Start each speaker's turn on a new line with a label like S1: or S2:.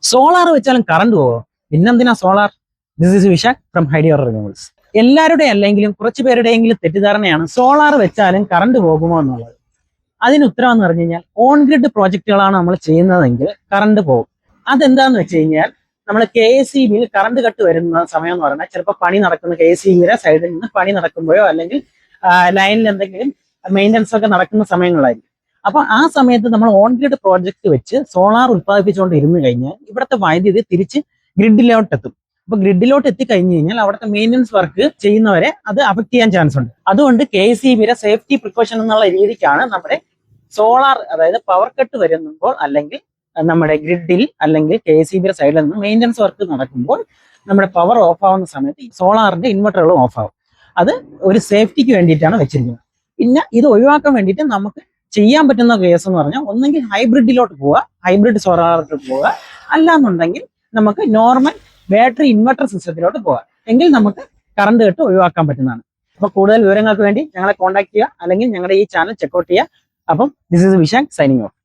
S1: Solar വെച്ചാലും current പോവോ? പിന്നെന്തിനാ solar? This is Vishakh from ഹൈഡിയർ റിന്യൂവൽസ്. എല്ലാവരുടെ അല്ലെങ്കിലും കുറച്ച് പേരുടെയെങ്കിലും തെറ്റിദ്ധാരണയാണ് സോളാർ വെച്ചാലും കറണ്ട് പോകുമോ എന്നുള്ളത്. അതിന് ഉത്തരം എന്ന് പറഞ്ഞു കഴിഞ്ഞാൽ ഓൺ ഗ്രിഡ് പ്രോജക്റ്റുകളാണ് നമ്മൾ ചെയ്യുന്നതെങ്കിൽ കറണ്ട് പോകും. അതെന്താന്ന് വെച്ച് കഴിഞ്ഞാൽ നമ്മൾ KSEBിയിൽ കറണ്ട് കട്ട് വരുന്ന സമയം എന്ന് പറഞ്ഞാൽ ചിലപ്പോൾ പണി നടക്കുന്ന KSEBിയുടെ സൈഡിൽ നിന്ന് പണി നടക്കുമ്പോഴോ അല്ലെങ്കിൽ ലൈനിൽ എന്തെങ്കിലും മെയിൻ്റനൻസ് ഒക്കെ നടക്കുന്ന സമയങ്ങളായിരിക്കും. അപ്പൊ ആ സമയത്ത് നമ്മൾ ഓൺ ഗ്രിഡ് പ്രോജക്റ്റ് വെച്ച് സോളാർ ഉത്പാദിപ്പിച്ചുകൊണ്ട് ഇരുന്ന് കഴിഞ്ഞാൽ ഇവിടുത്തെ വൈദ്യുതി തിരിച്ച് ഗ്രിഡിലോട്ട് എത്തും. അപ്പൊ ഗ്രിഡിലോട്ട് എത്തിക്കഴിഞ്ഞു കഴിഞ്ഞാൽ അവിടുത്തെ മെയിൻ്റനൻസ് വർക്ക് ചെയ്യുന്നവരെ അത് അഫക്ട് ചെയ്യാൻ ചാൻസ് ഉണ്ട്. അതുകൊണ്ട് KSEBിയുടെ സേഫ്റ്റി പ്രിക്കോഷൻ എന്നുള്ള രീതിക്കാണ് നമ്മുടെ സോളാർ, അതായത് പവർ കട്ട് വരുമ്പോൾ അല്ലെങ്കിൽ നമ്മുടെ ഗ്രിഡിൽ അല്ലെങ്കിൽ KSEBിയുടെ സൈഡിൽ നിന്ന് മെയിൻ്റനൻസ് വർക്ക് നടക്കുമ്പോൾ നമ്മുടെ പവർ ഓഫ് ആവുന്ന സമയത്ത് ഈ സോളാറിന്റെ ഇൻവെർട്ടറുകളും ഓഫ് ആവും. അത് ഒരു സേഫ്റ്റിക്ക് വേണ്ടിയിട്ടാണ് വെച്ചിരിക്കുന്നത്. പിന്നെ ഇത് ഒഴിവാക്കാൻ വേണ്ടിയിട്ട് നമുക്ക് ചെയ്യാൻ പറ്റുന്ന കേസ് എന്ന് പറഞ്ഞാൽ ഒന്നെങ്കിൽ ഹൈബ്രിഡിലോട്ട് പോവുക, ഹൈബ്രിഡ് സോളാറിലോട്ട് പോവുക, അല്ലാന്നുണ്ടെങ്കിൽ നമുക്ക് നോർമൽ ബാറ്ററി ഇൻവെർട്ടർ സിസ്റ്റത്തിലോട്ട് പോകാം. എങ്കിൽ നമുക്ക് കറണ്ട് കട്ട് ഒഴിവാക്കാൻ പറ്റുന്നതാണ്. അപ്പൊ കൂടുതൽ വിവരങ്ങൾക്ക് വേണ്ടി ഞങ്ങളെ കോൺടാക്ട് ചെയ്യുക അല്ലെങ്കിൽ ഞങ്ങളുടെ ഈ ചാനൽ ചെക്കൗട്ട് ചെയ്യുക. അപ്പം this is Vishakh signing of.